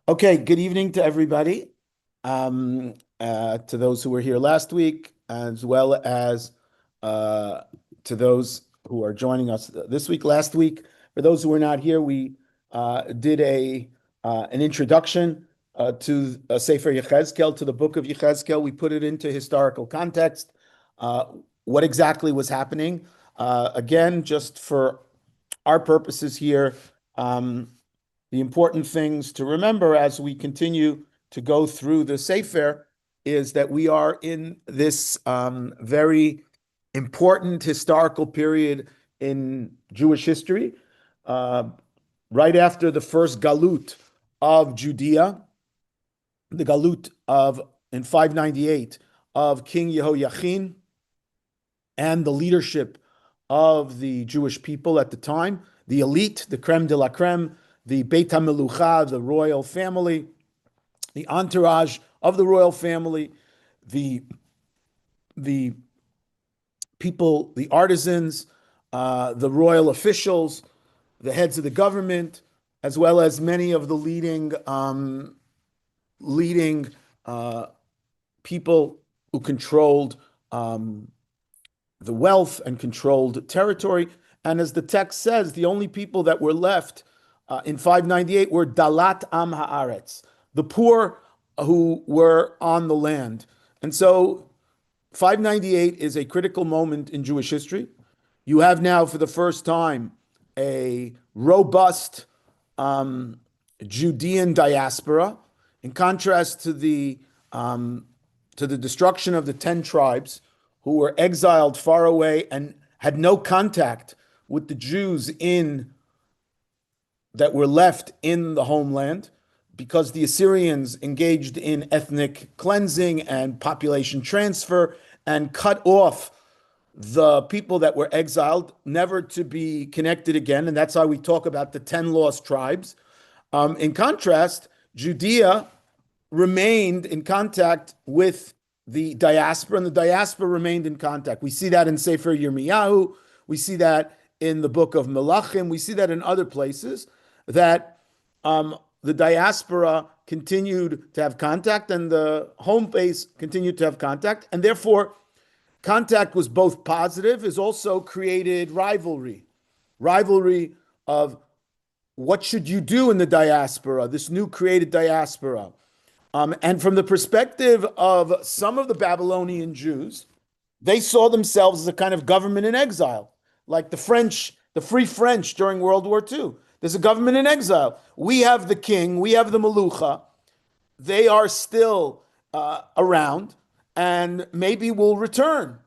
Okay, good evening to everybody. To those who were here last week, as well as uh, to those who are joining us this week. Last week, for those who were not here, we did an introduction to Sefer Yechezkel, to the book of Yechezkel. We put it into historical context. Uh, what exactly was happening? Again, just for our purposes here. The important things to remember as we continue to go through the Sefer is that we are in this very important historical period in Jewish history, uh, right after the first Galut of Judea, the Galut of in 598 of King Yehoiachin, and the leadership of the Jewish people at the time, the elite, the creme de la creme, the Beit HaMelucha, the royal family, the entourage of the royal family, the the people, the artisans, the royal officials, the heads of the government, as well as many of the leading uh, people who controlled the wealth and controlled territory. And as the text says, the only people that were left in 598 were Dalat Am Haaretz, the poor who were on the land. And so 598 is a critical moment in Jewish history. You have now, for the first time, a robust Judean diaspora, in contrast to the destruction of the 10 tribes who were exiled far away and had no contact with the Jews in that were left in the homeland because the Assyrians engaged in ethnic cleansing and population transfer and cut off the people that were exiled, never to be connected again. And that's how we talk about the 10 lost tribes. In contrast, Judea remained in contact with the diaspora, and the diaspora remained in contact. We see that in Sefer Yirmiyahu. We see that in the book of Melachim. We see that in other places that the diaspora continued to have contact and the home base continued to have contact. And therefore, contact was both positive, is also created rivalry of what should you do in the diaspora, this new created diaspora. And from the perspective of some of the Babylonian Jews, they saw themselves as a kind of government in exile, like the French, the Free French during World War II. There's a government in exile. We have the king, we have the Malucha. They are still around and maybe will return.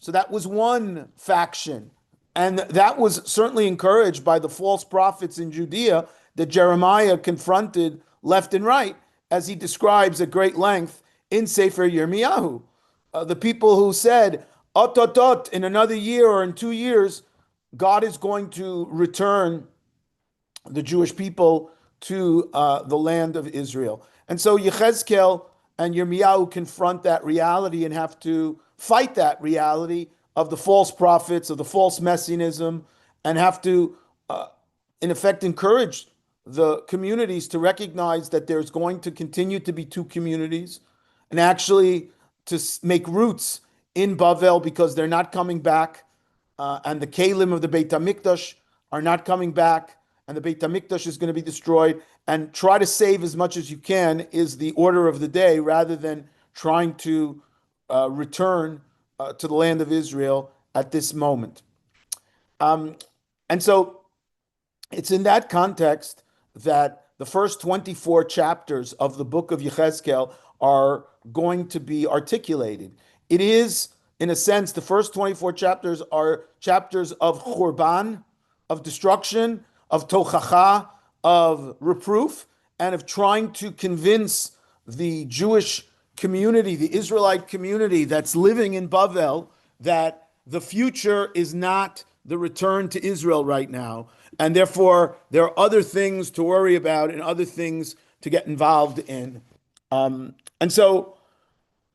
So that was one faction. And that was certainly encouraged by the false prophets in Judea that Jeremiah confronted left and right, as he describes at great length in Sefer Yirmiyahu. The people who said, Ototot, in another year or in 2 years, God is going to return the Jewish people to the land of Israel. And so Yechezkel and Yirmiyahu confront that reality and have to fight that reality of the false prophets, of the false messianism, and have to, in effect, encourage the communities to recognize that there's going to continue to be two communities and actually to make roots in Bavel because they're not coming back. And the Kalim of the Beit HaMikdash are not coming back, and the Beit HaMikdash is going to be destroyed. And try to save as much as you can is the order of the day, rather than trying to return to the land of Israel at this moment. And so it's in that context that the first 24 chapters of the book of Yechezkel are going to be articulated. It is, in a sense, the first 24 chapters are chapters of Hurban, of destruction, of Tochacha, of reproof, and of trying to convince the Jewish community, the Israelite community that's living in Bavel, that the future is not the return to Israel right now. And therefore, there are other things to worry about and other things to get involved in. And so,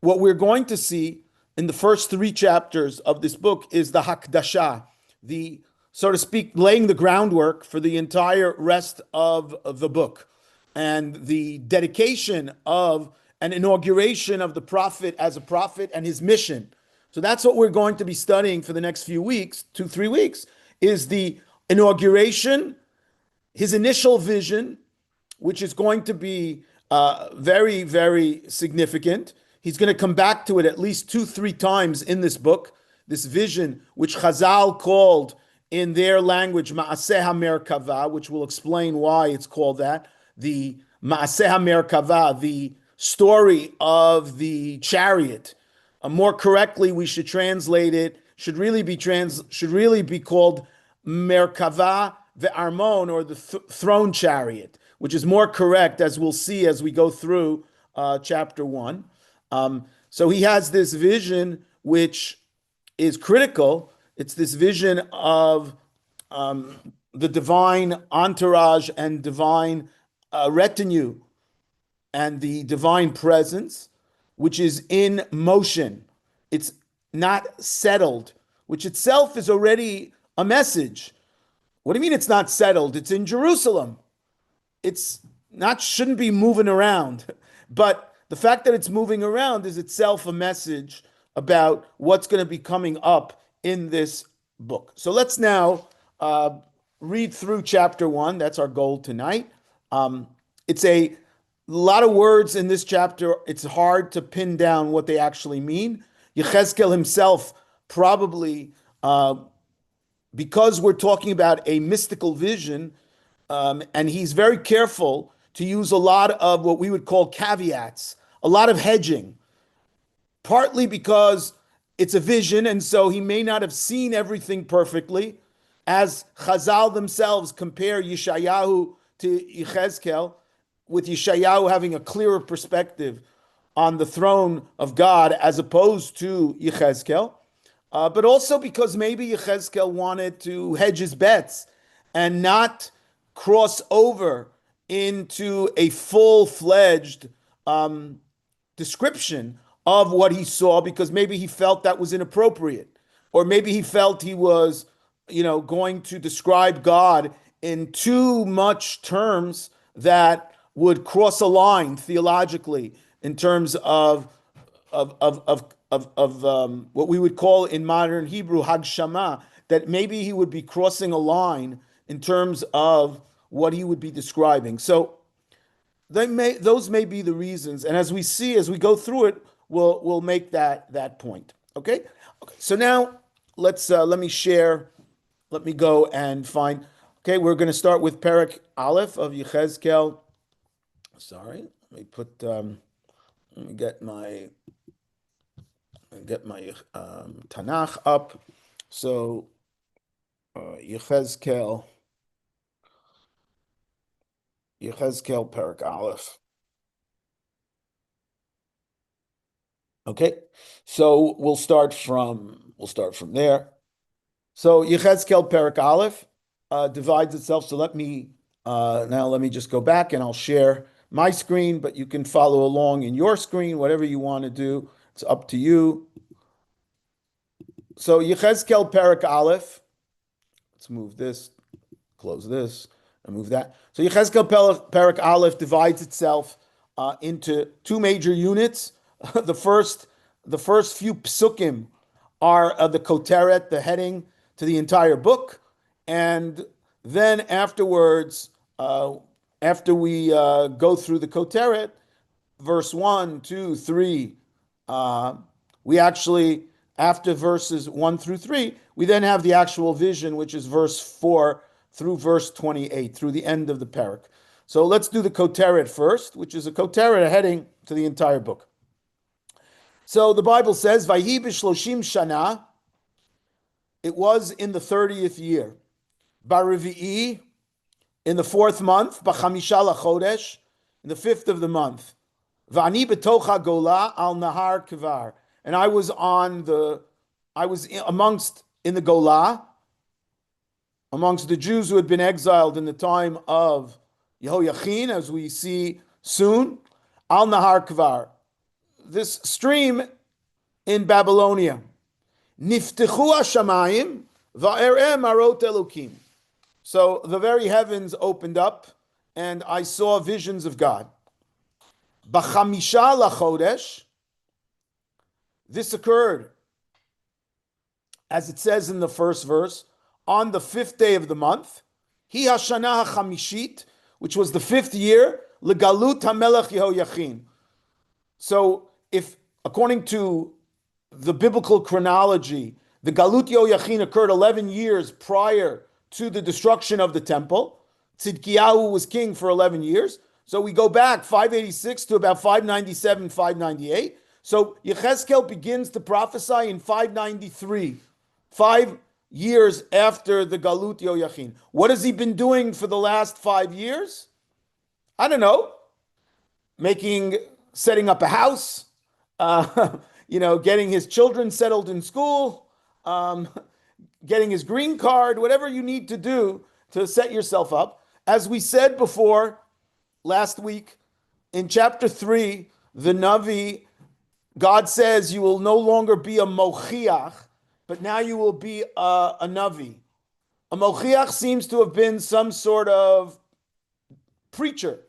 what we're going to see in the first 3 chapters of this book is the Hakdasha, the, so to speak, laying the groundwork for the entire rest of the book. and the dedication of an inauguration of the prophet as a prophet and his mission. So that's what we're going to be studying for the next few weeks, 2, 3 weeks, is the inauguration, his initial vision, which is going to be very, very significant. He's going to come back to it at least 2, 3 times in this book, this vision, which Chazal called in their language Ma'aseh HaMerkava, which will explain why it's called that. The Ma'aseh HaMerkava, the story of the chariot. More correctly, we should translate it, should really be called Merkava ve'Armon, or the throne chariot, which is more correct, as we'll see as we go through chapter 1. So he has this vision which is critical. It's this vision of the divine entourage and divine retinue and the divine presence, which is in motion. It's not settled, which itself is already a message. What do you mean it's not settled? It's in Jerusalem. It's not, shouldn't be moving around. But the fact that it's moving around is itself a message about what's going to be coming up in this book. So let's now read through chapter 1. That's our goal tonight. It's a lot of words in this chapter. It's hard to pin down what they actually mean. Yechezkel himself probably, because we're talking about a mystical vision, and he's very careful to use a lot of what we would call caveats, a lot of hedging, partly because it's a vision, and so he may not have seen everything perfectly, as Chazal themselves compare Yeshayahu to Yechezkel, with Yeshayahu having a clearer perspective on the throne of God as opposed to Yechezkel, but also because maybe Yechezkel wanted to hedge his bets and not cross over into a full-fledged description of what he saw, because maybe he felt that was inappropriate, or maybe he felt he was, going to describe God in too much terms that would cross a line theologically in terms of what we would call in modern Hebrew Hagshama, that maybe he would be crossing a line in terms of what he would be describing. So those may be the reasons, and as we go through it, we'll make that point. Okay. So now let me share. Let me go and find. Okay, we're going to start with Perek Aleph of Yechezkel. Sorry, let me put. Let me get my Tanakh up. So Yechezkel Perek Aleph. Okay, so we'll start from there. So Yechezkel Perek Aleph divides itself. So let me just go back and I'll share my screen, but you can follow along in your screen, whatever you want to do. It's up to you. So Yechezkel Perek Aleph. Let's move this, close this, and move that. So Yechezkel Perek Aleph divides itself into 2 major units. The first few psukim are the koteret, the heading to the entire book, and then afterwards, after we go through the koteret, verse 1, 2, 3, we actually, after verses 1 through 3, we then have the actual vision, which is verse 4 through verse 28, through the end of the parak. So let's do the koteret first, which is a koteret, a heading to the entire book. So the Bible says, Vayhi b'shloshim shana, it was in the 30th year, Baravi'i, in the 4th month, B'chamisha lachodesh, in the 5th of the month, V'ani b'tocha gola al nahar kvar, and I was in the Gola, amongst the Jews who had been exiled in the time of Yehoiachin, as we see soon, al nahar kvar, this stream in Babylonia. Niftechu hashamayim va'ereh marot elokim. So the very heavens opened up, and I saw visions of God. B'chamisha lachodesh, this occurred, as it says in the first verse, on the 5th day of the month, Hi Hashana HaChamishit, which was the 5th year, Legalut HaMelech Yehoyachin. So, if according to the biblical chronology, the Galut Yehoyachin occurred 11 years prior to the destruction of the temple. Tzidkiyahu was king for 11 years. So we go back 586 to about 597, 598. So Yechezkel begins to prophesy in 593, 5 years after the Galut Yehoyachin. What has he been doing for the last 5 years? I don't know. Setting up a house, getting his children settled in school, getting his green card, whatever you need to do to set yourself up. As we said before last week, in chapter 3, the Navi, God says you will no longer be a mochiach, but now you will be a Navi. A mochiach seems to have been some sort of preacher.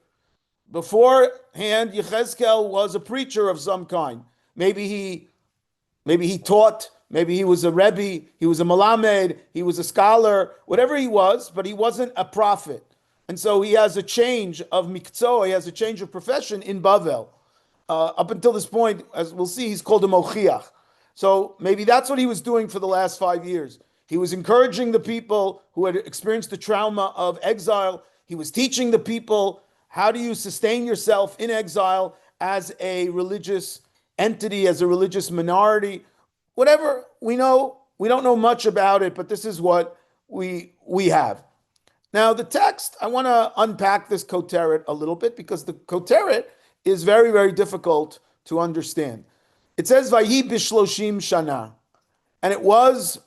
Beforehand, Yechezkel was a preacher of some kind. Maybe he taught, maybe he was a Rabbi, he was a Malamed, he was a scholar, whatever he was, but he wasn't a prophet. And so he has a change of mikzo, he has a change of profession in Bavel. Up until this point, as we'll see, he's called a mochiach. So maybe that's what he was doing for the last 5 years. He was encouraging the people who had experienced the trauma of exile. He was teaching the people, how do you sustain yourself in exile as a religious entity, as a religious minority? Whatever, we don't know much about it, but this is what we have. Now, the text, I want to unpack this koteret a little bit because the koteret is very, very difficult to understand. It says, Vayi bishloshim shana, and it was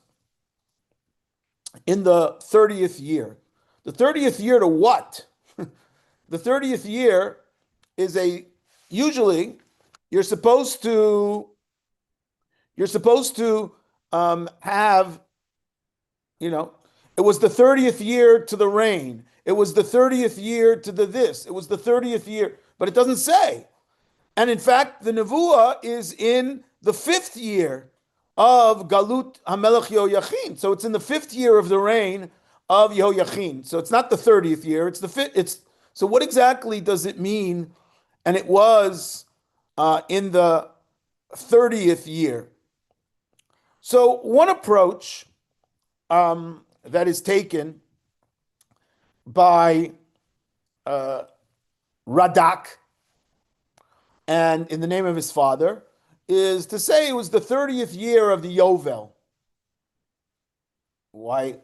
in the 30th year. The 30th year to what? The 30th year is usually you're supposed to have, it was the 30th year to the rain. It was the 30th year to the this. It was the 30th year, but it doesn't say. And in fact, the Nevuah is in the 5th year of Galut HaMelech Yehoyachin. So it's in the 5th year of the reign of Yehoyachin. So it's not the 30th year, it's the 5th. So what exactly does it mean? And it was in the 30th year. So one approach that is taken by Radak, and in the name of his father, is to say it was the 30th year of the Yovel. Why?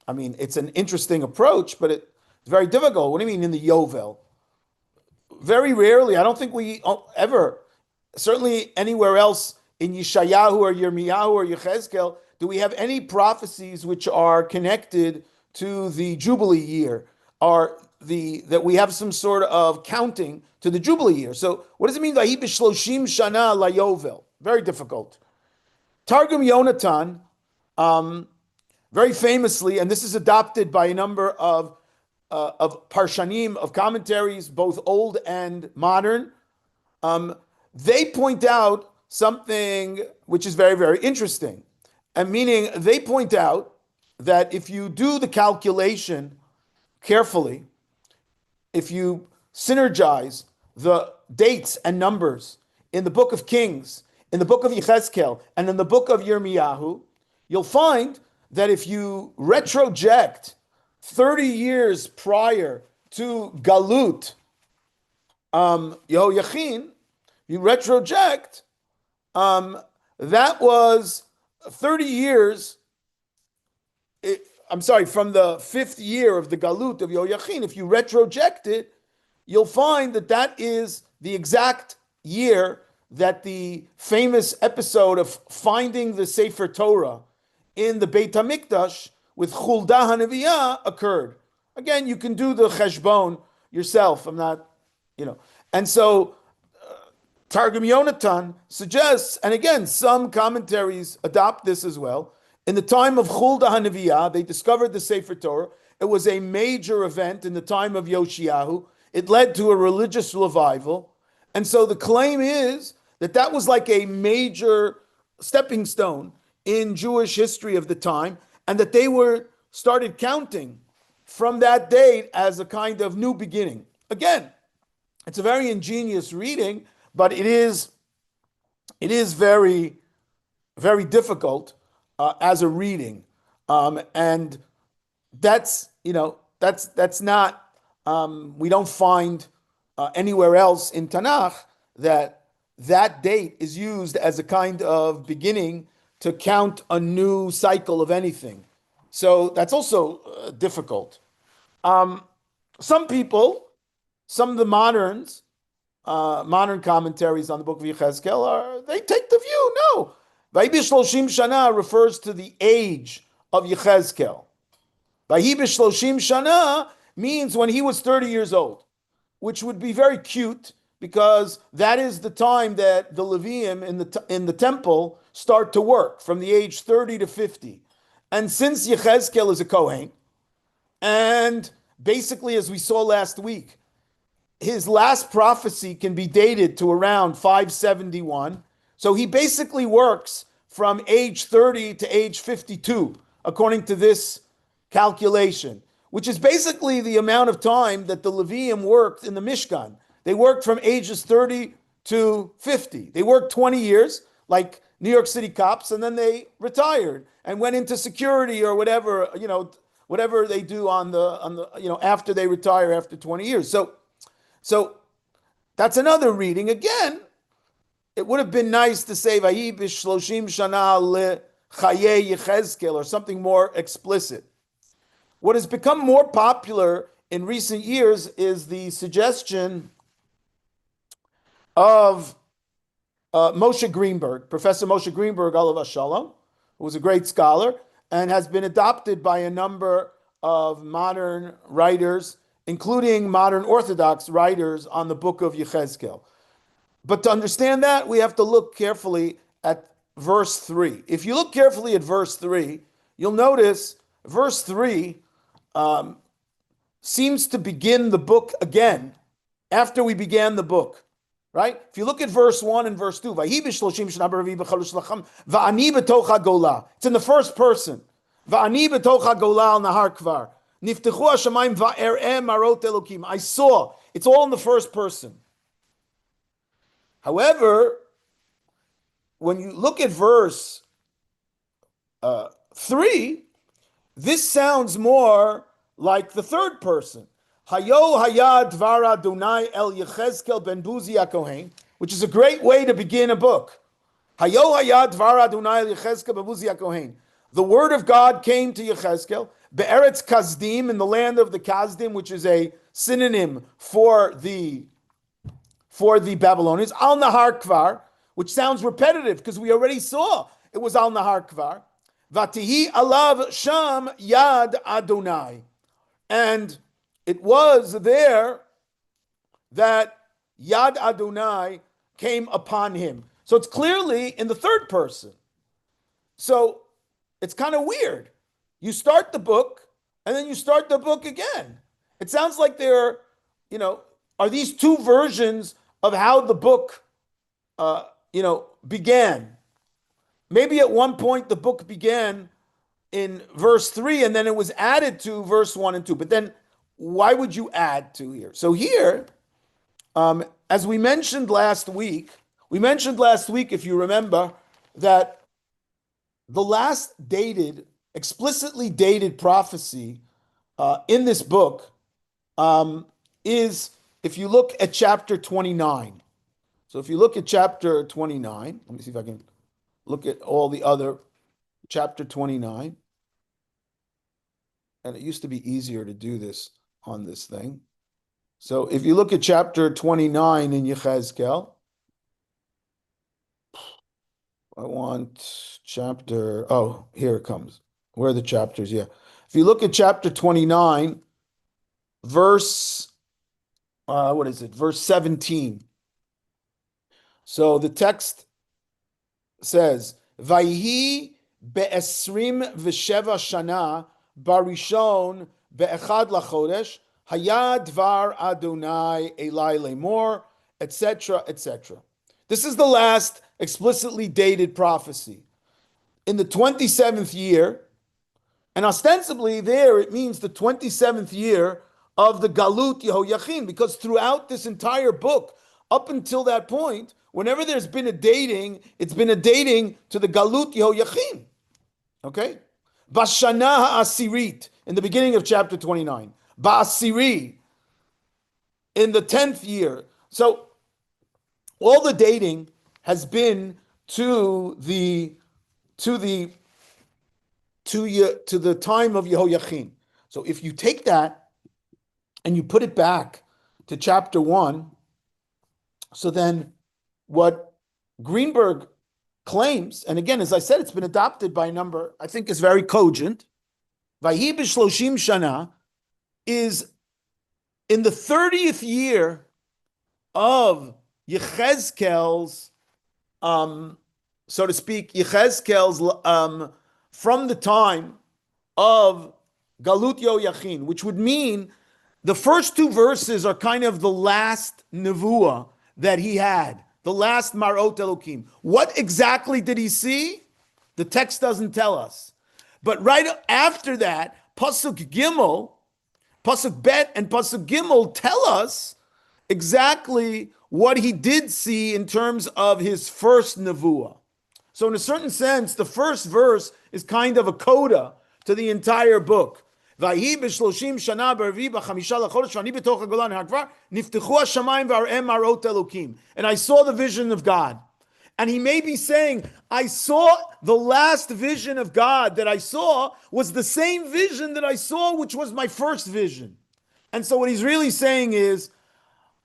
I mean, it's an interesting approach, but it's very difficult. What do you mean in the Yovel? Very rarely, I don't think we ever, certainly anywhere else in Yeshayahu or Yirmiyahu or Yechezkel, do we have any prophecies which are connected to the Jubilee year, or that we have some sort of counting to the Jubilee year? So what does it mean? Vahi b'shloshim shana layovel. Very difficult. Targum Yonatan, very famously, and this is adopted by a number of parshanim, of commentaries, both old and modern, they point out something which is very, very interesting. And meaning, they point out that if you do the calculation carefully, if you synergize the dates and numbers in the book of Kings, in the book of Yechezkel, and in the book of Yirmiyahu, you'll find that if you retroject 30 years prior to Galut Yehoyachin, you retroject, that was 30 years, from the 5th year of the Galut of Yehoyachin. If you retroject it, you'll find that is the exact year that the famous episode of finding the Sefer Torah in the Beit HaMikdash with Huldah HaNeviah occurred. Again, you can do the cheshbon yourself. I'm not, And so Targum Yonatan suggests, and again, some commentaries adopt this as well. In the time of Huldah HaNeviah, they discovered the Sefer Torah, It was a major event in the time of Yoshiyahu. It led to a religious revival. And so the claim is that that was like a major stepping stone in Jewish history of the time, and that they were started counting from that date as a kind of new beginning. Again, it's a very ingenious reading, but it is very, very difficult as a reading, and that's not we don't find anywhere else in Tanakh that date is used as a kind of beginning to count a new cycle of anything. So that's also difficult. Some people, some of the modern commentaries on the book of Yechezkel they take the view, no. Vahi b'shloshim shana refers to the age of Yechezkel. Vahi b'shloshim shana means when he was 30 years old, which would be very cute because that is the time that the Levium in the temple start to work, from the age 30 to 50. And since Yechezkel is a Kohen, and basically, as we saw last week, his last prophecy can be dated to around 571. So he basically works from age 30 to age 52, according to this calculation, which is basically the amount of time that the Levium worked in the Mishkan. They worked from ages 30 to 50. They worked 20 years, like New York City cops, and then they retired and went into security or whatever, whatever they do on the after they retire after 20 years. So that's another reading. Again, it would have been nice to say Vahi b'shloshim shana lechaye Yechezkel or something more explicit. What has become more popular in recent years is the suggestion of Moshe Greenberg, Professor Moshe Greenberg, Alav Shalom, who was a great scholar and has been adopted by a number of modern writers, including modern Orthodox writers on the book of Yechezkel. But to understand that, we have to look carefully at verse 3. If you look carefully at verse 3, you'll notice verse 3 seems to begin the book again after we began the book. Right? If you look at verse 1 and verse 2, it's in the first person. I saw. It's all in the first person. However, when you look at verse 3, this sounds more like the third person. Hayo hayad dvar Adonai el Yechezkel ben Buzi HaKohen, which is a great way to begin a book. Hayo hayad dvar Adonai el Yechezkel ben Buzi HaKohen. The word of God came to Yechezkel, be'eretz Kazdim, in the land of the Kazdim, which is a synonym for the Babylonians. Al Nahar Kvar, which sounds repetitive because we already saw it was Al Nahar Kvar. Vatihi alav sham yad Adonai. And it was there that Yad Adonai came upon him. So it's clearly in the third person. So it's kind of weird. You start the book, and then you start the book again. It sounds like there are these two versions of how the book, began. Maybe at one point the book began in verse 3, and then it was added to verse 1 and 2. But then why would you add to here? So here, as we mentioned last week, if you remember, that the last explicitly dated prophecy in this book is, if you look at chapter 29. So if you look at chapter 29, let me see if I can look at all the other, chapter 29. And it used to be easier to do this on this thing. So if you look at chapter 29 in Yechezkel, I want chapter, here it comes. Where are the chapters? Yeah. If you look at chapter 29, verse, Verse 17. So the text says, Vayhi be'esrim v'sheva shana barishon be'echad lachodesh, hayad dvar Adonai Elai lemor, etc., etc. This is the last explicitly dated prophecy. In the 27th year, and ostensibly there it means the 27th year of the Galut Yehoiachin, because throughout this entire book, up until that point, whenever there's been a dating, it's been a dating to the Galut Yehoiachin. Okay? Bashana ha'asirit, in the beginning of chapter 29. Ba'asiri, in the 10th year. So all the dating has been to the time of Yehoiachin. So if you take that and you put it back to chapter 1, so then what Greenberg claims, and again, as I said, it's been adopted by a number, I think is very cogent, Vahi b'shloshim shana is in the 30th year of Yechezkel's, so to speak, Yechezkel's, from the time of Galut Yehoiachin, which would mean the first two verses are kind of the last nevuah that he had, the last Marot Elokim. What exactly did he see? The text doesn't tell us. But right after that, Pasuk Gimel, Pasuk Bet and Pasuk Gimel tell us exactly what he did see in terms of his first nevuah. So in a certain sense, the first verse is kind of a coda to the entire book. Vahi b'shloshim shana b'revi b'chamisha lachodesh v'ani b'toch hagolan ha'kvar niftechu hashamayim v'ar'em marot elokim. And I saw the vision of God. And he may be saying, I saw the last vision of God that I saw was the same vision that I saw, which was my first vision. And so what he's really saying is,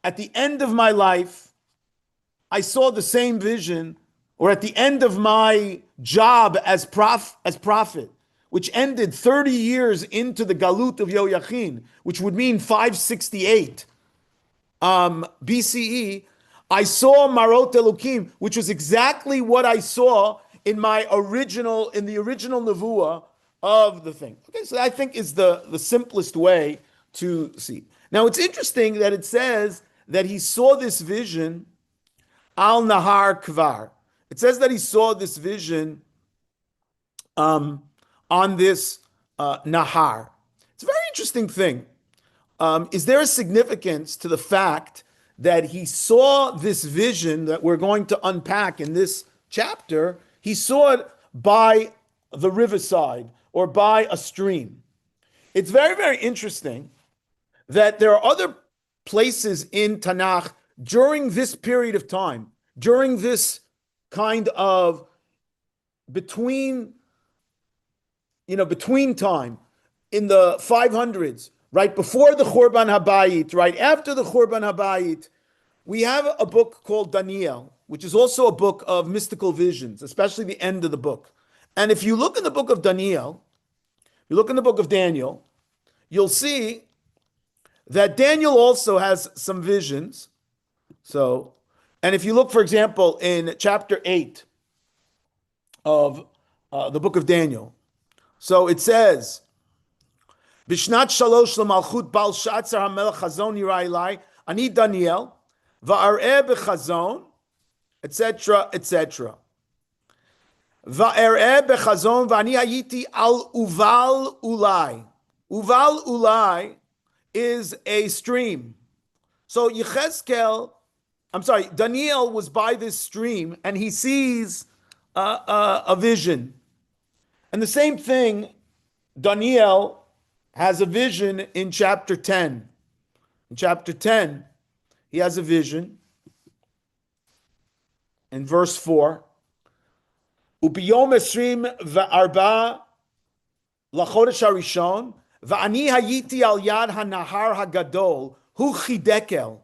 at the end of my life, I saw the same vision, or at the end of my job as prophet, which ended 30 years into the Galut of Yehoiachin, which would mean 568 BCE, I saw Marot Elokim, which was exactly what I saw in the original nevuah of the thing. Okay, so I think is the simplest way to see. Now it's interesting that it says that he saw this vision al Nahar Kvar. It says that he saw this vision on this Nahar. It's a very interesting thing. Is there a significance to the fact that he saw this vision that we're going to unpack in this chapter? He saw it by the riverside or by a stream. It's very, very interesting that there are other places in Tanakh during this period of time, during this kind of between time, in the 500s, right before the Hurban Habayit, right after the Hurban Habayit, we have a book called Daniel, which is also a book of mystical visions, especially the end of the book. And if you look in the book of Daniel, you look in the book of Daniel, you'll see that Daniel also has some visions. So, and if you look, for example, in chapter 8 of the book of Daniel, so it says, Bishnat shalosh l'malchut bal shatzar hamelech chazon yira elai, ani Daniel, va'areh b'chazon, etc., etc. Va'areh b'chazon v'ani hayiti al uval ulai. Uval ulai is a stream. So Daniel was by this stream and he sees a vision. And the same thing, Daniel has a vision in chapter 10. In chapter 10, he has a vision. In verse 4, Ubiyom esrim v'arba lachodesh harishon v'ani hayiti al yad hanahar hagadol hu chidekel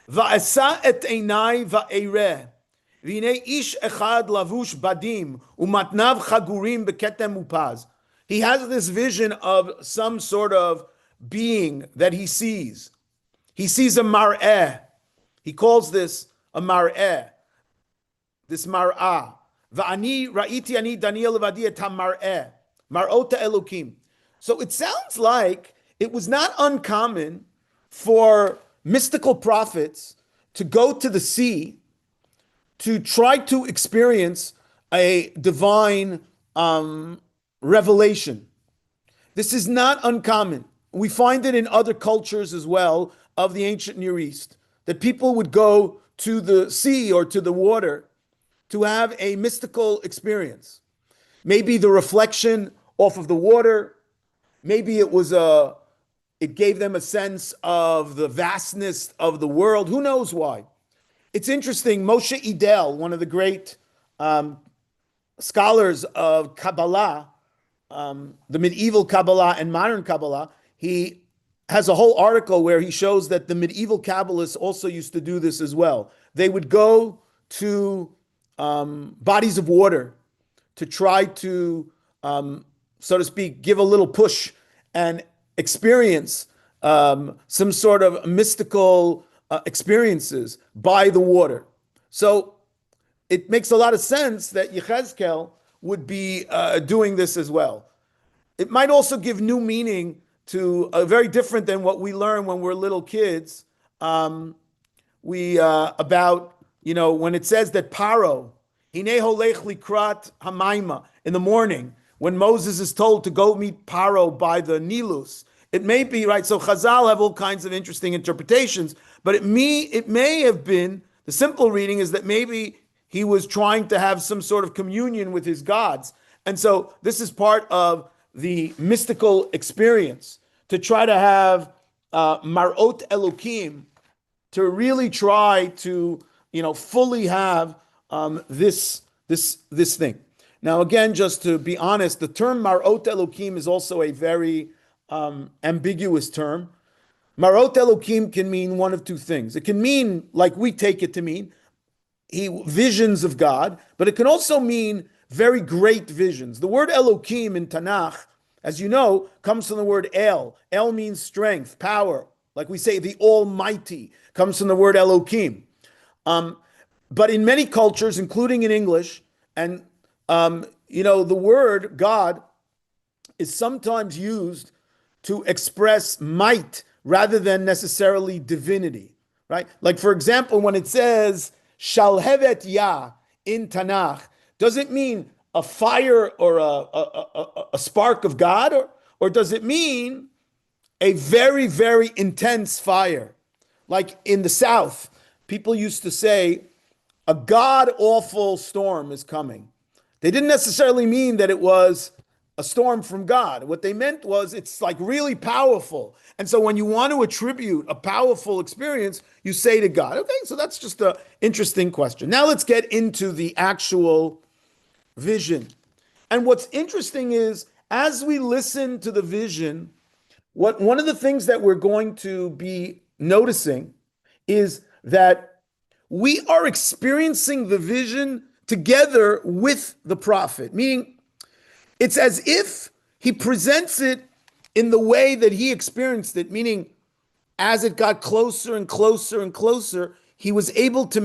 v'asa et einai v'eireh v'hinei ish echad lavush badim umatnav chagurim beketem upaz. He has this vision of some sort of being that he sees. He sees a mar'eh. He calls this a mar'eh. This mar'ah. Va'ani ra'iti ani Daniel levadi et ha'mar'eh. Mar'ota elokim. So it sounds like it was not uncommon for mystical prophets to go to the sea to try to experience a divine revelation. This is not uncommon. We find it in other cultures as well of the ancient Near East, that people would go to the sea or to the water to have a mystical experience. Maybe the reflection off of the water, maybe it gave them a sense of the vastness of the world. Who knows why? It's interesting. Moshe Idel, one of the great scholars of Kabbalah, the medieval Kabbalah and modern Kabbalah, he has a whole article where he shows that the medieval Kabbalists also used to do this as well. They would go to bodies of water to try to, so to speak, give a little push and experience some sort of mystical experiences by the water. So it makes a lot of sense that Yechezkel would be doing this as well. It might also give new meaning to very different than what we learn when we're little kids. About when it says that Paro, Hinei holech likrat hamayma, in the morning when Moses is told to go meet Paro by the Nilus. It may be right. So Chazal have all kinds of interesting interpretations, but it may have been, the simple reading is that maybe he was trying to have some sort of communion with his gods. And so this is part of the mystical experience, to try to have marot elokim, to really try to fully have this thing. Now again, just to be honest, the term marot elokim is also a very ambiguous term. Marot elokim can mean one of two things. It can mean, like we take it to mean, visions of God, but it can also mean very great visions. The word Elokim in Tanakh, as you know, comes from the word El. El means strength, power. Like we say, the Almighty comes from the word Elokim. But in many cultures, including in English, and the word God is sometimes used to express might rather than necessarily divinity, right? Like, for example, when it says Shalhevet Yah in Tanakh, does it mean a fire or a spark of God, or does it mean a very, very intense fire? Like in the South, people used to say, a god-awful storm is coming. They didn't necessarily mean that it was a storm from God. What they meant was it's like really powerful. And so when you want to attribute a powerful experience, you say to God. Okay, so that's just an interesting question. Now let's get into the actual vision. And what's interesting is, as we listen to the vision, one of the things that we're going to be noticing is that we are experiencing the vision together with the prophet, meaning it's as if he presents it in the way that he experienced it, meaning as it got closer and closer and closer, he was able to,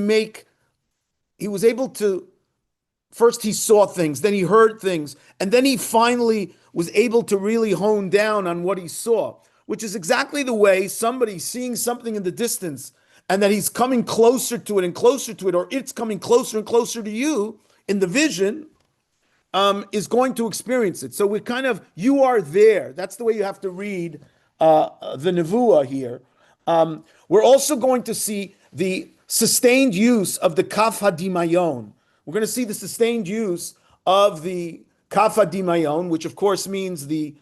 first he saw things, then he heard things, and then he finally was able to really hone down on what he saw, which is exactly the way somebody seeing something in the distance and that he's coming closer to it and closer to it, or it's coming closer and closer to you in the vision, is going to experience it. So we're kind of, you are there. That's the way you have to read the Nevuah here. We're also going to see the sustained use of the Kaf HaDimayon. We're going to see the sustained use of the Kaf HaDimayon, which of course means the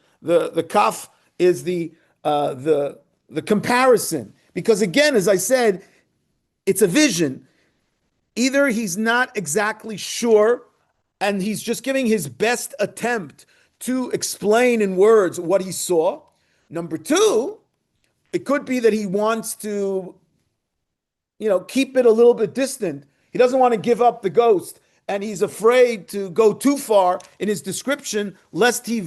Kaf is the comparison. Because again, as I said, it's a vision. Either he's not exactly sure and he's just giving his best attempt to explain in words what he saw. Number two, it could be that he wants to, keep it a little bit distant. He doesn't want to give up the ghost, and he's afraid to go too far in his description, lest he,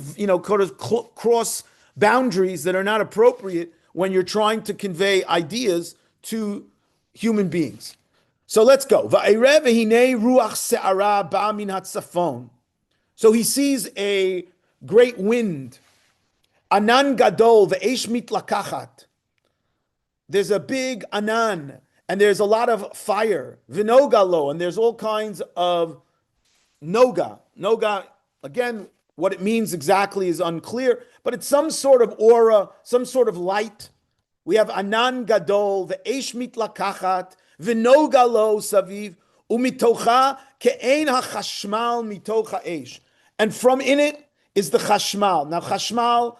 cross boundaries that are not appropriate when you're trying to convey ideas to human beings. So let's go. So he sees a great wind, Anan gadol ve'esh mitlakachat. There's a big anan, and there's a lot of fire. Vinogalo, and there's all kinds of noga. Noga, again, what it means exactly is unclear, but it's some sort of aura, some sort of light. We have anan gadol, ve'esh mitlakachat, vinogalo saviv, umitocha ke'ein hachashmal mitoch ha'esh. And from in it is the chashmal. Now, chashmal,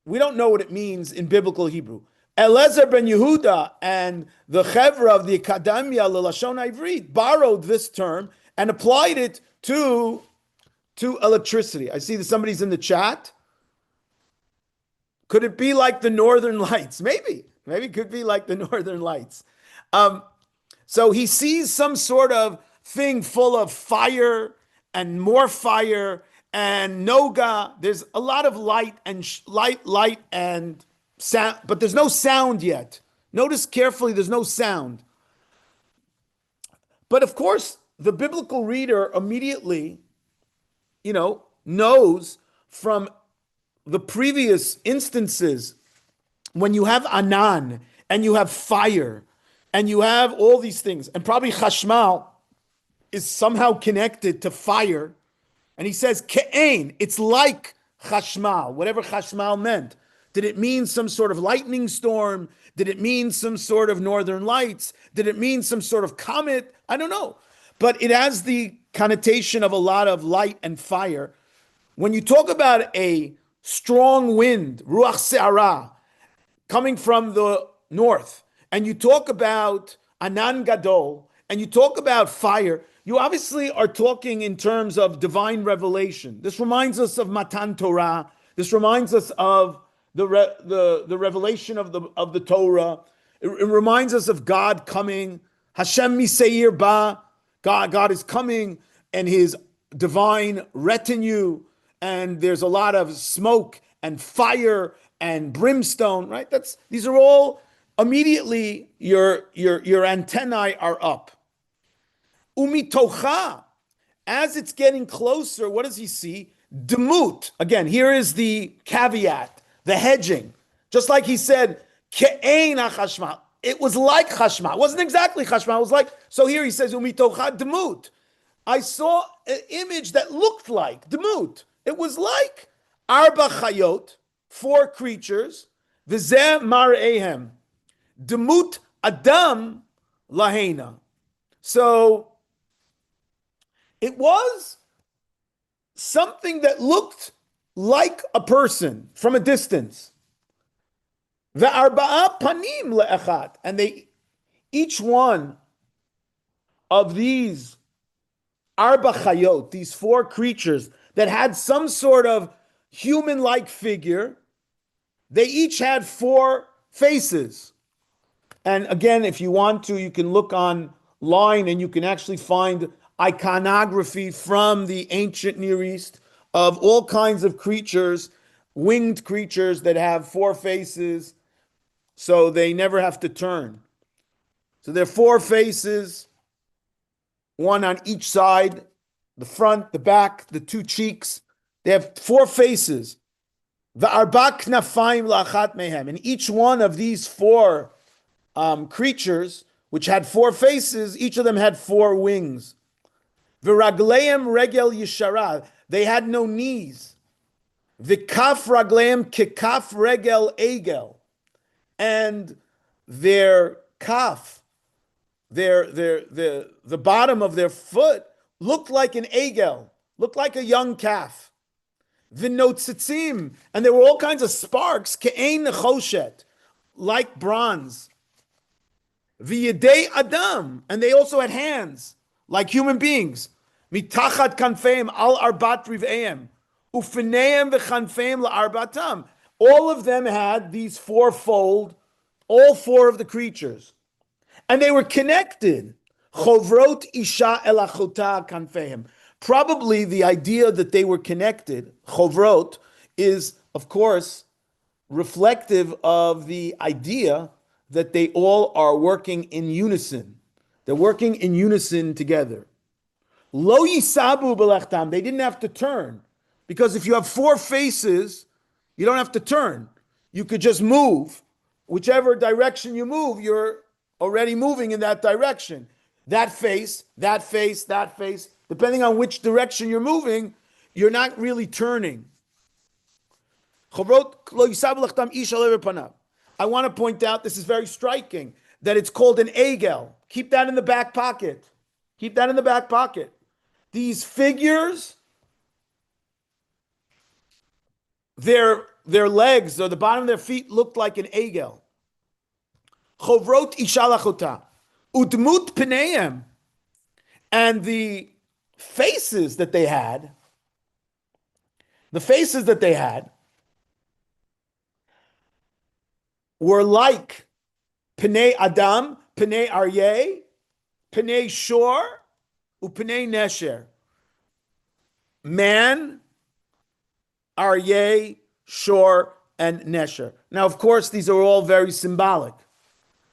we don't know what it means in biblical Hebrew. Eliezer ben Yehuda and the Chevra of the Academia Lelashon Ivrit borrowed this term and applied it to electricity. I see that somebody's in the chat. Could it be like the Northern Lights? Maybe it could be like the Northern Lights. So he sees some sort of thing full of fire and more fire and noga. There's a lot of light and light and sound, but there's no sound yet. Notice carefully, there's no sound. But of course, the biblical reader immediately, knows from the previous instances when you have anan and you have fire and you have all these things, and probably chashmal is somehow connected to fire. And he says, ke'ein, it's like chashmal, whatever chashmal meant. Did it mean some sort of lightning storm? Did it mean some sort of northern lights? Did it mean some sort of comet? I don't know. But it has the connotation of a lot of light and fire. When you talk about a strong wind, ruach se'ara, coming from the north, and you talk about anan gadol, and you talk about fire, you obviously are talking in terms of divine revelation. This reminds us of Matan Torah. This reminds us of the revelation of the Torah. It reminds us of God coming. Hashem miseir ba. God is coming, and his divine retinue, and there's a lot of smoke and fire and brimstone, right? These are all immediately your antennae are up. Umitocha, as it's getting closer, what does he see? Demut. Again, here is the caveat, the hedging. Just like he said, ke'ein hachashmal. It was like chashmal. It wasn't exactly chashmal. It was like, so here he says, umitocha demut. I saw an image that looked like demut. It was like arba chayot, 4 creatures, v'zeh mar'ehem, demut adam lahena. So it was something that looked like a person from a distance. Ve'arba'a panim le'echat. And each one of these arba chayot, these 4 creatures that had some sort of human-like figure, they each had 4 faces. And again, if you want to, you can look online and you can actually find iconography from the ancient Near East of all kinds of creatures, winged creatures that have 4 faces, so they never have to turn. So there are 4 faces, one on each side, the front, the back, the 2 cheeks. They have 4 faces. V'arba knafayim la'achat mehem. And each one of these 4 creatures, which had 4 faces, each of them had 4 wings. V'ragleim regel yishara. They had no knees. V'kaf ragleim kekaf regel egel. And their kaf, the bottom of their foot looked like an egel, looked like a young calf. V'notzitzim, and there were all kinds of sparks, ke'ein nechoshet, like bronze. V'yedei adam, and they also had hands, like human beings. Mitachat kanfeim al arbat riv'eim, ufneim v'chanfeim la'arbatam. All of them had these 4-fold, all 4 of the creatures. And they were connected. Chovrot isha elachota kanfeim. Probably the idea that they were connected, chovrot, is, of course, reflective of the idea that they all are working in unison. They're working in unison together. Lo yisabu belechtam. They didn't have to turn. Because if you have 4 faces, You don't have to turn. You could just move. Whichever direction you move, you're already moving in that direction. That face, that face, that face. Depending on which direction you're moving, you're not really turning. I want to point out, this is very striking, that it's called an egel. Keep that in the back pocket. Keep that in the back pocket. These figures, their legs or the bottom of their feet looked like an egel. Chovrot ishalachota. Udmut pneim. And the faces that they had, were like Pnei Adam, Pnei Aryeh, Pnei Shor, Upnei Nesher. Man, Aryeh, Shor, and Nesher. Now, of course, these are all very symbolic.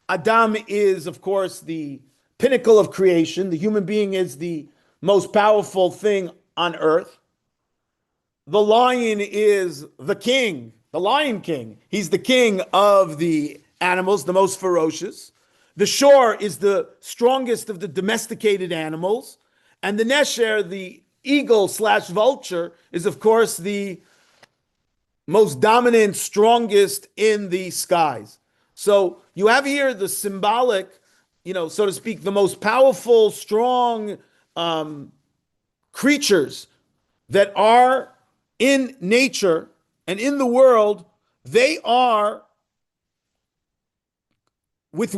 Adam is, of course, the pinnacle of creation. The human being is the most powerful thing on earth. The lion is the king, the Lion King. He's the king of the animals, the most ferocious. The shor is the strongest of the domesticated animals. And the nesher, the eagle slash vulture, is of course the most dominant, strongest in the skies. So you have here the symbolic, so to speak, the most powerful, strong creatures that are in nature and in the world. They are with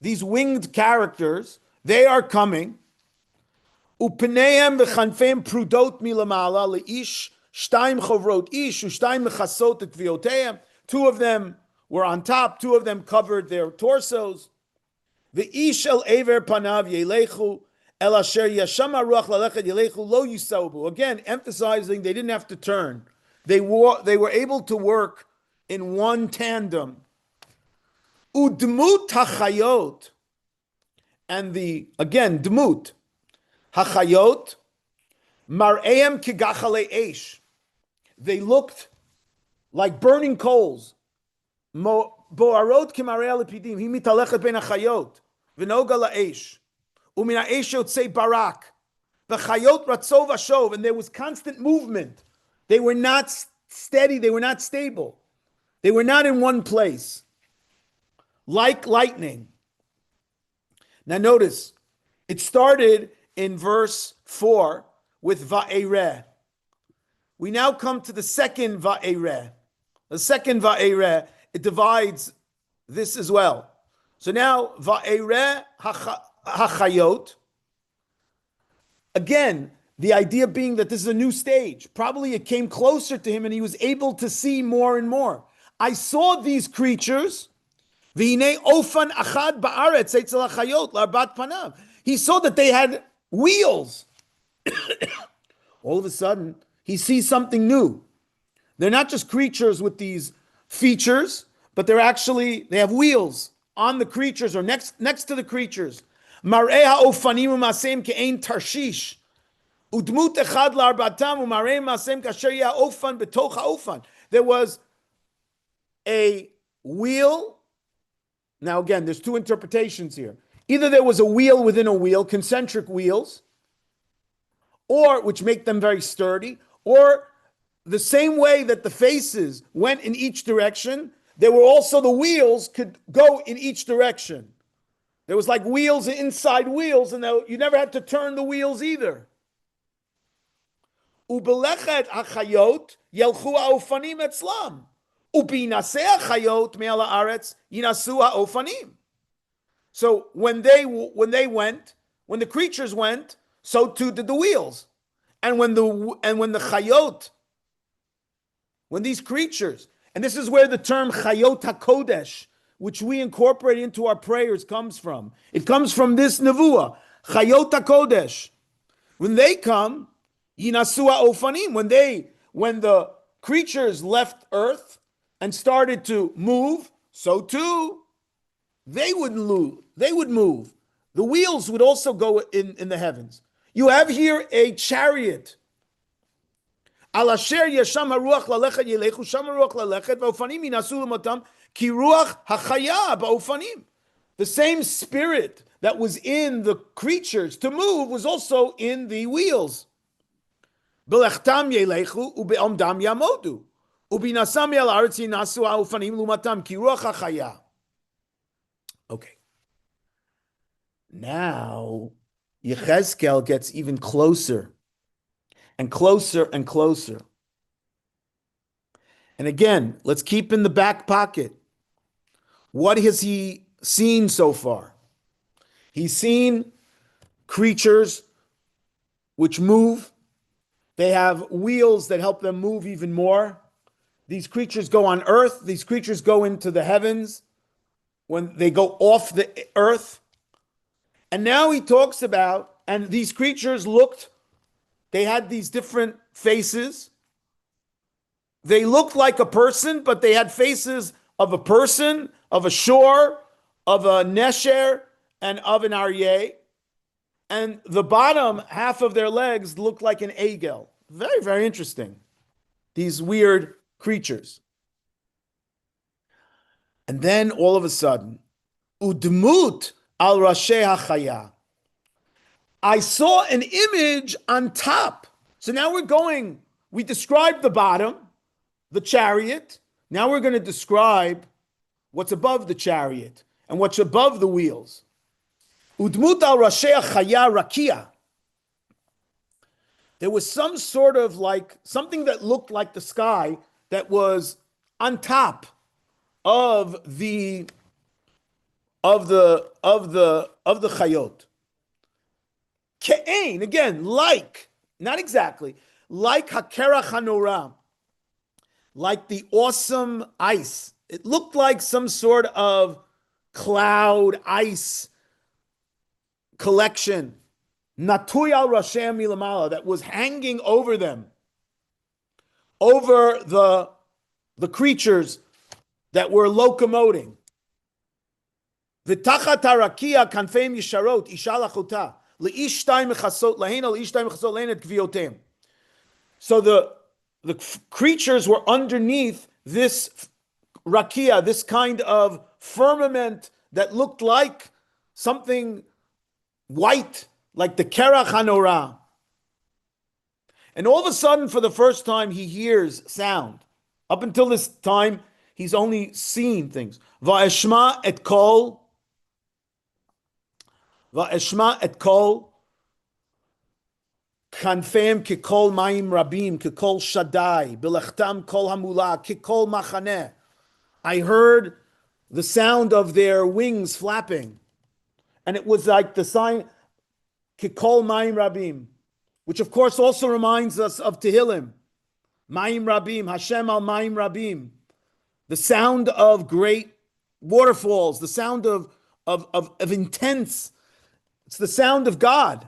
these winged characters. They are coming. Upneim v'chanfeim prudot milamala leish shtaim chovrot ish ushtaim mechasot et tvioteim. Two of them were on top. Two of them covered their torsos. The ish el aver panav yelechu el asher yasham haruach lalechet yelechu lo yisabu. Again, emphasizing they didn't have to turn. They were able to work in one tandem. Udmut hachayot, and dmut hachayot mar'eim kigachale eish. They looked like burning coals. Boarot kimarei lepidim. Hi mitalechet ben hachayot v'noga la'eish u'min ha'eish yotzei barak v'chayot ratzov ashov. And there was constant movement. They were not steady. They were not stable. They were not in one place. Like lightning. Now notice, it started in verse 4 with va'ereh. We now come to the second va'ereh. The second va'ereh, it divides this as well. So now, va'ereh hachayot. Again, the idea being that this is a new stage. Probably it came closer to him and he was able to see more and more. I saw these creatures. He saw that they had wheels. All of a sudden, he sees something new. They're not just creatures with these features, but they have wheels on the creatures or next to the creatures. There was a wheel. Now again, there's two interpretations here. Either there was a wheel within a wheel, concentric wheels, or which make them very sturdy, or the same way that the faces went in each direction, there were also the wheels could go in each direction. There was like wheels inside wheels, and you never had to turn the wheels either. Ubelechet achayot yelchu ha'ofanim etzlam. Ubinaseh achayot me'al haaretz yinasu ha'ofanim. So when the creatures went, so too did the wheels. And when the chayot, when these creatures, and this is where the term chayot hakodesh, which we incorporate into our prayers, comes from. It comes from this nevuah, chayot hakodesh. When they come, yinasu ha'ofanim. When the creatures left earth and started to move, so too they would move. The wheels would also go in the heavens. You have here a chariot. Al asher yesham haruach lalechet yelechu sham haruach lalechet va'ofanim yinasu l'motam ki ruach hachaya ba'ofanim. The same spirit that was in the creatures to move was also in the wheels. Belechtam yelechu ube'omdam yamodu ubinasam yal aretz yinasu ha'ofanim l'motam ki ruach hachaya. Okay. Now, Yechezkel gets even closer and closer and closer. And again, let's keep in the back pocket. What has he seen so far? He's seen creatures which move. They have wheels that help them move even more. These creatures go on earth. These creatures go into the heavens when they go off the earth. And now he talks about, and these creatures looked, they had these different faces. They looked like a person, but they had faces of a person, of a shore, of a nesher, and of an aryeh. And the bottom half of their legs looked like an egel. Very, very interesting. These weird creatures. And then all of a sudden, udmut al Rashi hachaya. I saw an image on top. So now we described the bottom, the chariot. Now we're going to describe what's above the chariot and what's above the wheels. Udmut al Rashi hachaya rakia. There was some sort of something that looked like the sky that was on top of the chayot. Ke'ein, again, like, not exactly, like hakerach hanora, like the awesome ice. It looked like some sort of cloud ice collection. Natui al rashem milamala, that was hanging over them, over the creatures that were locomoting. V'tachat harakia kanfeim yisharot isha lachuta leish shtayim mechasot lahena leish shtayim mechasot lahena et gviotem. So the creatures were underneath this rakia, this kind of firmament that looked like something white, like the kerach hanora. And all of a sudden, for the first time, he hears sound. Up until this time, he's only seen things. Va'eshma et kol kanfem kekol mayim rabim kekol shaddai bilachtam kol hamula kekol machaneh. I heard the sound of their wings flapping, and it was like the sign kekol mayim rabim, which of course also reminds us of Tehillim. Mayim rabim, Hashem al mayim rabim, the sound of great waterfalls, the sound of intense. It's the sound of God.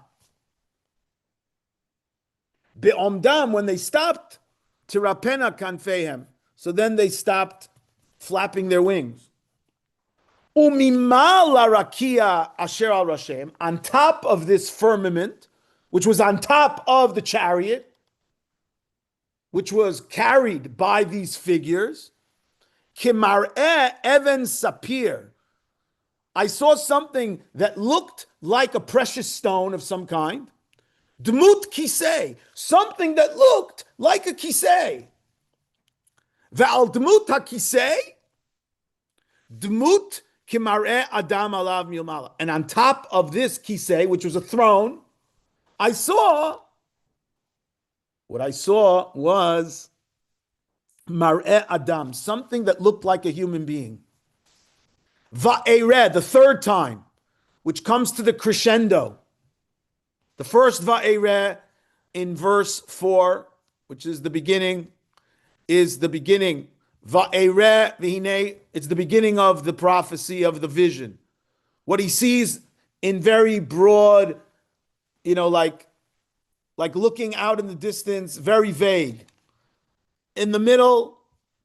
Be'omdam, when they stopped, tirapena kanfehem. So then they stopped flapping their wings. Umimal rakia asher al rashem, on top of this firmament, which was on top of the chariot, which was carried by these figures, kimar'eh even sapir. I saw something that looked like a precious stone of some kind. Dmut kisei, something that looked like a kisei. Ve'al dmut ha-kisei, dmut kimar'eh adam alav milmala. And on top of this kisei, which was a throne, what I saw was mar'eh adam, something that looked like a human being. Va'ereh, the third time, which comes to the crescendo. The first va'ereh in verse 4, which is the beginning, is the beginning. Va'ereh v'hinei, it's the beginning of the prophecy, of the vision. What he sees in very broad, like looking out in the distance, very vague. In the middle,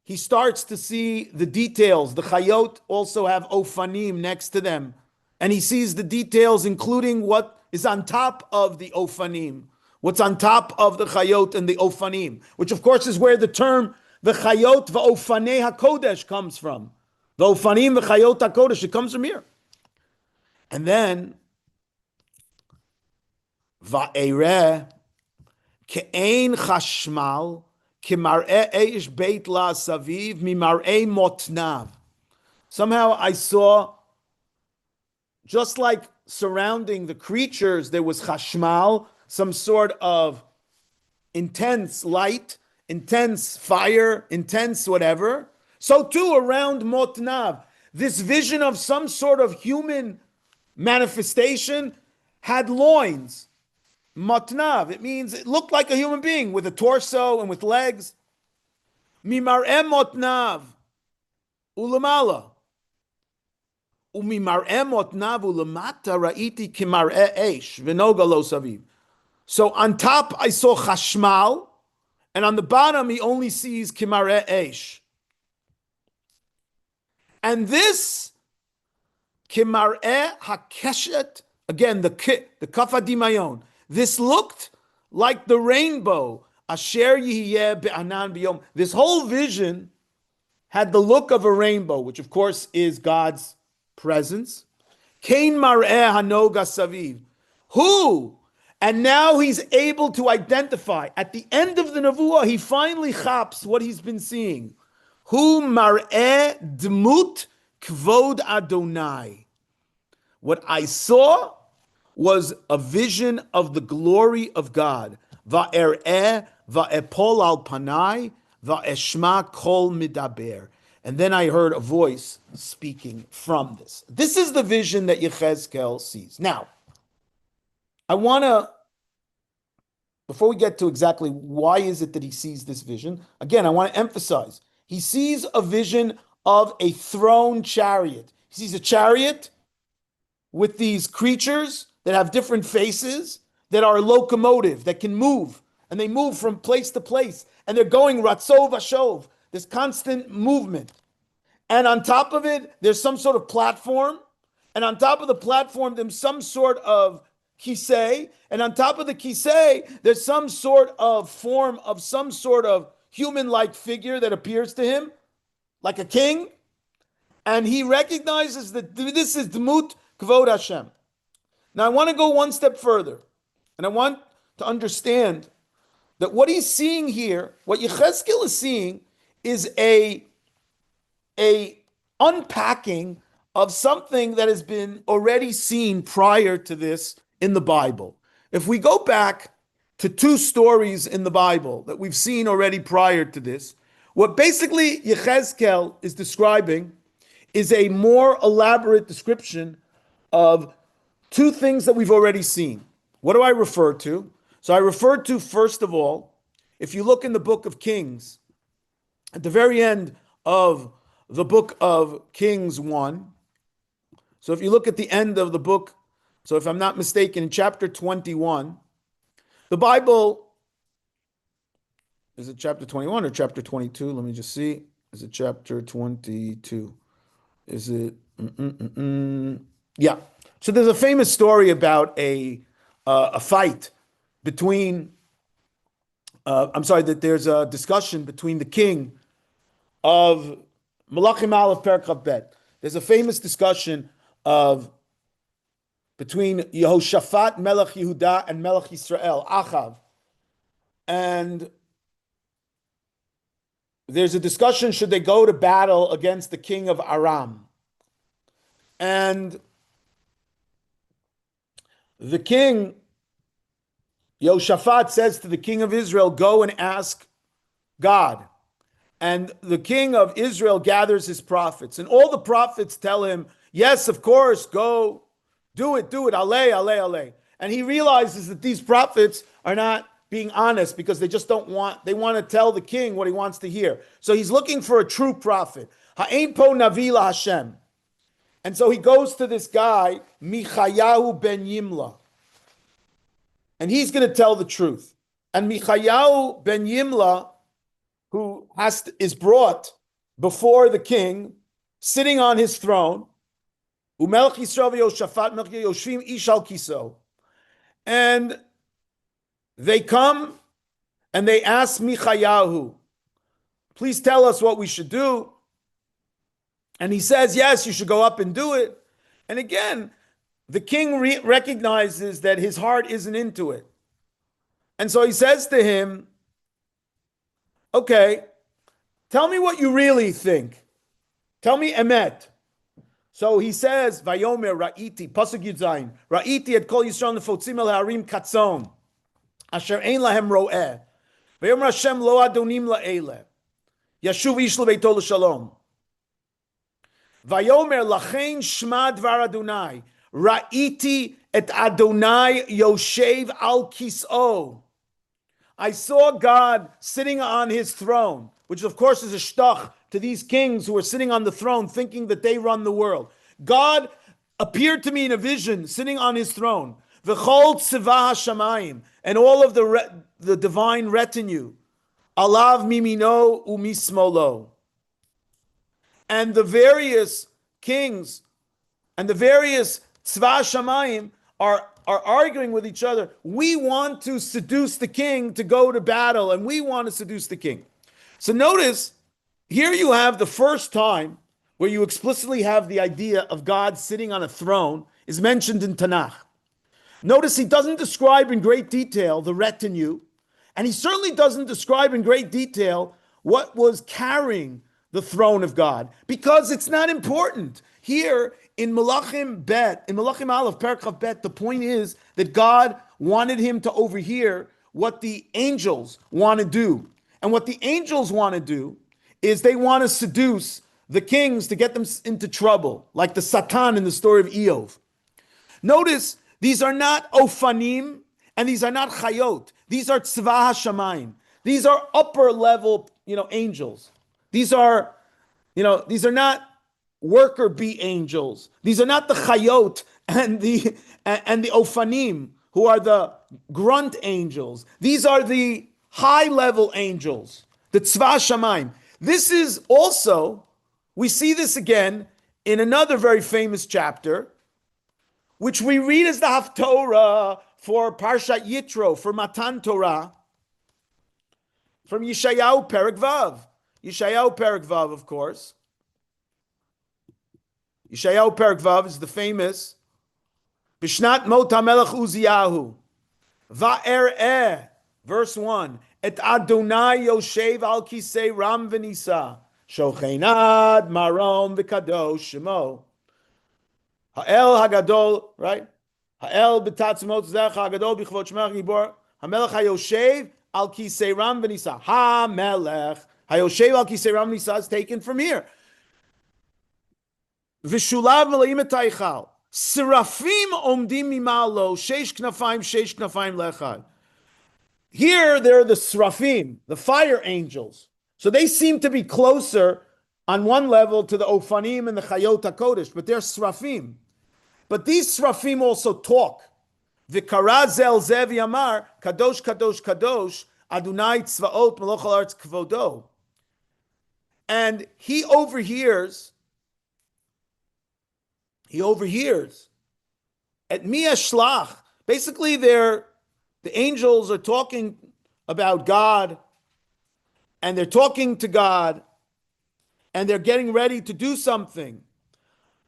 he starts to see the details. The chayot also have ofanim next to them. And he sees the details, including what is on top of the ofanim, what's on top of the chayot and the ofanim, which of course is where the term the chayot va'ofanei hakodesh comes from. The ofanim v'chayot hakodesh, it comes from here. And then va'ereh ke'ein chashmal kimar'e eish beit la saviv mimar'e motnav. Somehow I saw, just like surrounding the creatures, there was chashmal, some sort of intense light, intense fire, intense whatever. So too around Motnav, this vision of some sort of human manifestation had loins. Motnav, it means it looked like a human being with a torso and with legs. Mimar'e Motnav ulamala. Umimar'e Motnav ulamata ra'iti kimar'e eish v'noga lo saviv. So on top I saw chashmal, and on the bottom he only sees kimar'e eish. And this kimar'e hakeshet, again the kaf hadimayon, this looked like the rainbow. Asher yihiyeh be'anan biyom. This whole vision had the look of a rainbow, which of course is God's presence. Kain mar'eh hanoga saviv. Who? And now he's able to identify. At the end of the nevuah, he finally chaps what he's been seeing. Hu mar'eh dmut kvod Adonai. What I saw was a vision of the glory of God. Va'er'eh va'epol al panai va'eshma kol midaber. And then I heard a voice speaking from this. This is the vision that Yechezkel sees. Now, I want to, before we get to exactly why is it that he sees this vision, again, I want to emphasize, he sees a vision of a thrown chariot. He sees a chariot with these creatures that have different faces, that are locomotive, that can move, and they move from place to place, and they're going ratzov vashov, this constant movement. And on top of it, there's some sort of platform, and on top of the platform, there's some sort of kisei, and on top of the kisei, there's some sort of form of some sort of human-like figure that appears to him, like a king, and he recognizes that this is Dmut Kvod Hashem. Now I want to go one step further, and I want to understand that what he's seeing here, what Yechezkel is seeing, is a unpacking of something that has been already seen prior to this in the Bible. If we go back to two stories in the Bible that we've seen already prior to this, what basically Yechezkel is describing is a more elaborate description of two things that we've already seen. What do I refer to? So I refer to, first of all, if you look in the book of Kings, at the very end of the book of Kings 1, so if you look at the end of the book, so if I'm not mistaken, in chapter 21, the Bible, is it chapter 21 or chapter 22? Let me just see. Is it chapter 22? Is it? Yeah. So there's a famous story about a fight between, that there's a discussion between the king of Malachim Aleph Perek Bet. There's a famous discussion between Yehoshaphat, Melech Yehuda, and Melech Yisrael, Achav. And there's a discussion, should they go to battle against the king of Aram? And the king, Yehoshaphat, says to the king of Israel, go and ask God. And the king of Israel gathers his prophets. And all the prophets tell him, yes, of course, go, do it, aleh, aleh, aleh. And he realizes that these prophets are not being honest because they just don't want, they want to tell the king what he wants to hear. So he's looking for a true prophet. Ha'ein po navi la Hashem. And so he goes to this guy, Michayahu ben Yimla. And he's going to tell the truth. And Michayahu ben Yimla, who is brought before the king, sitting on his throne, Umelech Yisrael v'Yoshaphat melech Yoshvim ish al kiso. And They come and they ask Michayahu, please tell us what we should do. And he says, yes, you should go up and do it. And again, the king recognizes that his heart isn't into it. And so he says to him, okay, tell me what you really think. Tell me emet. So he says, Vayomer Ra'iti, Pasuk Yud Zayin, Ra'iti et kol Yisrael nefotzim el ha'arim katzon, asher ein lahem ro'eh. Vayomer Hashem lo adonim la'ele. Yashuv ish lebeito l'shalom. Vayomer lachein shma dvar Adonai. Ra'iti et Adonai yoshev al kis'o. I saw God sitting on his throne, which of course is a shtach to these kings who are sitting on the throne thinking that they run the world. God appeared to me in a vision sitting on his throne. V'chol tzivah hashamayim, and all of the divine retinue. Alav mimino umismolo. And the various kings and the various tzivah hashamayim are arguing with each other. We want to seduce the king to go to battle, and we want to seduce the king. So notice, here you have the first time where you explicitly have the idea of God sitting on a throne is mentioned in Tanakh. Notice he doesn't describe in great detail the retinue, and he certainly doesn't describe in great detail what was carrying the throne of God, because it's not important. Here in Malachim Bet, in Malachim Aleph, Perek Bet, the point is that God wanted him to overhear what the angels want to do. And what the angels want to do is they want to seduce the kings to get them into trouble, like the Satan in the story of Eov. Notice, these are not Ofanim, and these are not Chayot. These are Tzvah HaShamayim. These are upper level, angels. These are not worker bee angels. These are not the Chayot and the Ofanim, who are the grunt angels. These are the high-level angels, the Tzvah Shamayim. This is also, we see this again in another very famous chapter, which we read as the Haftorah for Parshat Yitro, for Matan Torah, from Yeshayahu Perek Vav. Yeshayahu Perek Vav, of course. Yeshayahu Perek Vav is the famous Bishnat Mot HaMelech Uziyahu Va'er'eh, verse 1, Et Adonai Yoshev al Kisei Ram V'Nisa Shochenad Marom V'Kadosh Shemo Ha'el HaGadol, right? Ha'el B'Tatzmot Zecha HaGadol B'Chvot Shemach Gibor HaMelech HaYoshev al Kisei Ram V'Nisa. HaMelech HaYoshev al Kisei Ram V'Nisa is taken from here. V'Shulav Meleim Et HaYichal Serafim Omdim Mimalo Sheish Knafayim Lechad. Here, they're the Srafim, the fire angels. So they seem to be closer on one level to the Ofanim and the Chayot HaKodesh, but they're Srafim. But these Srafim also talk. V'kara zel zev yamar, Kadosh, Kadosh, Kadosh, Adonai tzvaot meloch haaretz kvodo. And he overhears at mi ashlach. Basically, the angels are talking about God, and they're talking to God, and they're getting ready to do something.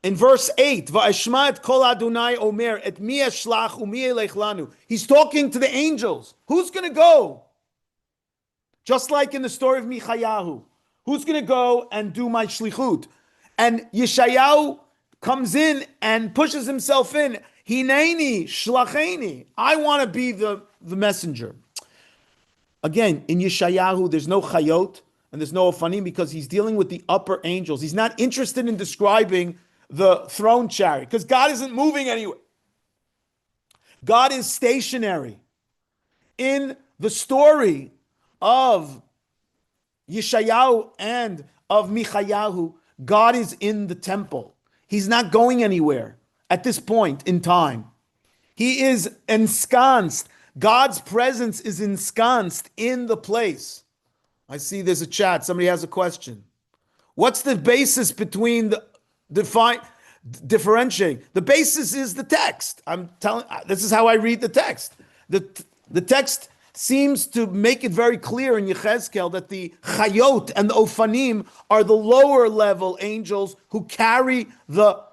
In verse 8, Va'eshma et kol Adonai omer, et mi ashlach u'mi elech lanu. He's talking to the angels. Who's going to go? Just like in the story of Michayahu. Who's going to go and do my shlichut? And Yeshayahu comes in and pushes himself in. Hineni, shlacheni. I want to be the messenger. Again, in Yeshayahu, there's no chayot and there's no ofanim because he's dealing with the upper angels. He's not interested in describing the throne chariot because God isn't moving anywhere. God is stationary. In the story of Yeshayahu and of Michayahu, God is in the temple. He's not going anywhere at this point in time. He is ensconced. God's presence is ensconced in the place. I see there's a chat. Somebody has a question. What's the basis between differentiating? The basis is the text. I'm telling. This is how I read the text. The text seems to make it very clear in Yechezkel that the Chayot and the Ofanim are the lower level angels who carry the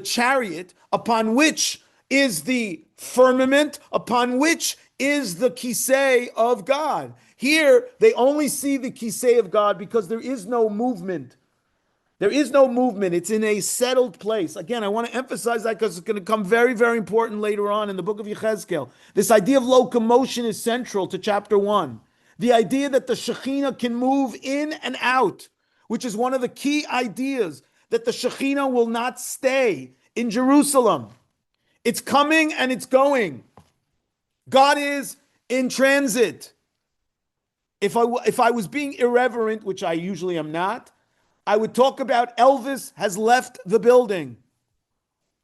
chariot upon which is the firmament, upon which is the kisei of God. Here, they only see the kisei of God because there is no movement. There is no movement. It's in a settled place. Again, I want to emphasize that because it's going to come very, very important later on in the book of Yechezkel. This idea of locomotion is central to chapter 1. The idea that the Shekhinah can move in and out, which is one of the key ideas, that the Shekhinah will not stay in Jerusalem. It's coming and it's going. God is in transit. If I was being irreverent, which I usually am not, I would talk about Elvis has left the building.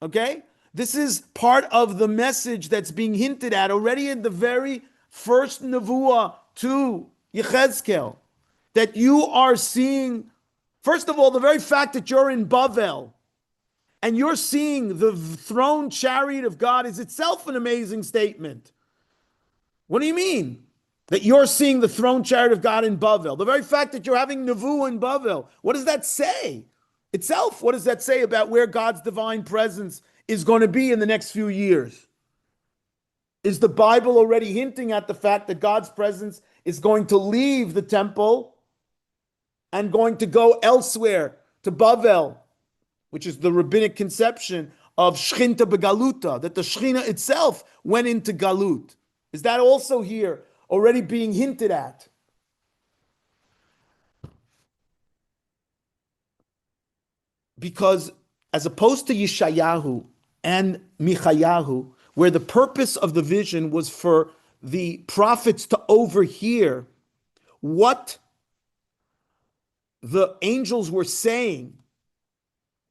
Okay? This is part of the message that's being hinted at already in the very first nevuah to Yechezkel. That you are seeing, first of all, the very fact that you're in Bavel and you're seeing the throne chariot of God is itself an amazing statement. What do you mean? That you're seeing the throne chariot of God in Bavel. The very fact that you're having nevuah in Bavel, what does that say? Itself, what does that say about where God's divine presence is going to be in the next few years? Is the Bible already hinting at the fact that God's presence is going to leave the temple and going to go elsewhere, to Bavel, which is the rabbinic conception of Shchinta Begaluta, that the Shechina itself went into Galut? Is that also here already being hinted at? Because as opposed to Yeshayahu and Michayahu, where the purpose of the vision was for the prophets to overhear what the angels were saying.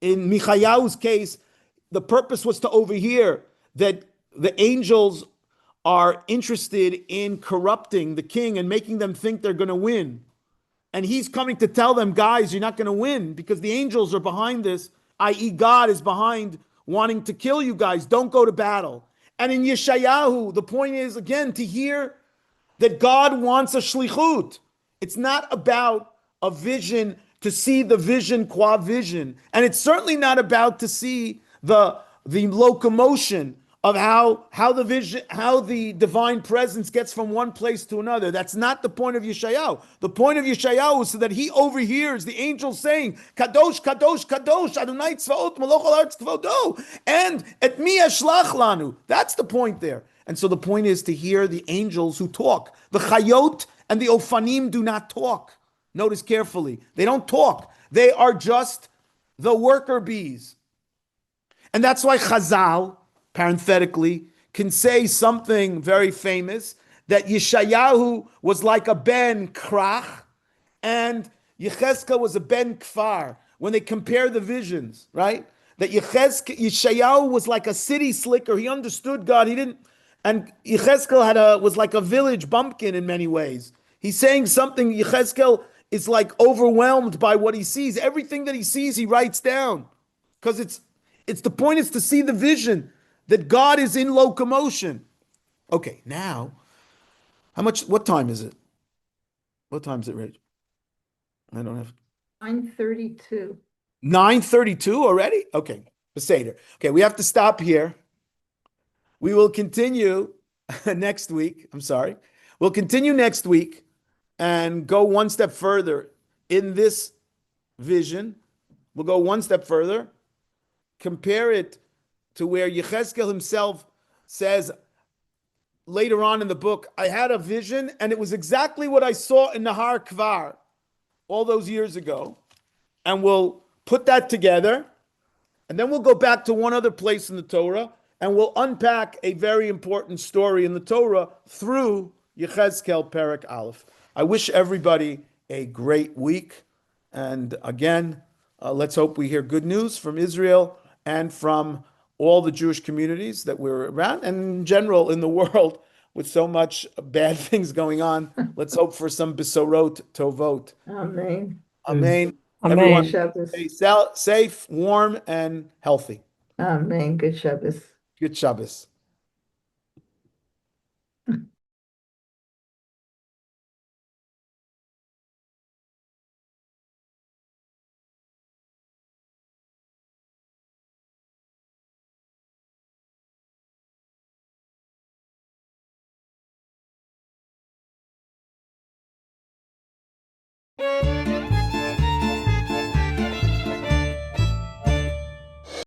In Michayahu's case, the purpose was to overhear that the angels are interested in corrupting the king and making them think they're going to win. And he's coming to tell them, guys, you're not going to win because the angels are behind this, i.e. God is behind wanting to kill you guys. Don't go to battle. And in Yeshayahu, the point is, again, to hear that God wants a shlichut. It's not about a vision to see the vision qua vision. And it's certainly not about to see the locomotion of how the divine presence gets from one place to another. That's not the point of Yeshayahu. The point of Yeshayahu is so that he overhears the angels saying, Kadosh, Kadosh, Kadosh, Adonai Tzvaot, Maloch Haaretz Kvodo, and et mi eshlach lanu. That's the point there. And so the point is to hear the angels who talk. The Chayot and the Ofanim do not talk. Notice carefully. They don't talk. They are just the worker bees. And that's why Chazal, parenthetically, can say something very famous, that Yeshayahu was like a ben krach and Yechezkel was a ben kfar. When they compare the visions, right? That Yeshayahu was like a city slicker. He understood God. He didn't. And Yechezkel was like a village bumpkin in many ways. He's saying something. Yechezkel is like overwhelmed by what he sees. Everything that he sees, he writes down. Because it's the point is to see the vision that God is in locomotion. Okay, now, what time is it? What time is it, Rach? I don't have. 9:32. 9:32 already? Okay, Beseder. Okay, we have to stop here. We will continue next week. I'm sorry. We'll continue next week and go one step further in this vision. We'll go one step further, compare it to where Yechezkel himself says later on in the book, I had a vision and it was exactly what I saw in Nahar Kvar all those years ago. And we'll put that together. And then we'll go back to one other place in the Torah and we'll unpack a very important story in the Torah through Yechezkel Perek Aleph. I wish everybody a great week. And again, let's hope we hear good news from Israel and from all the Jewish communities that we're around, and in general in the world with so much bad things going on. Let's hope for some besorot tovot. Amen. Amen. Amen. Everyone Shabbos. stay safe, warm, and healthy. Amen. Good Shabbos. Good Shabbos.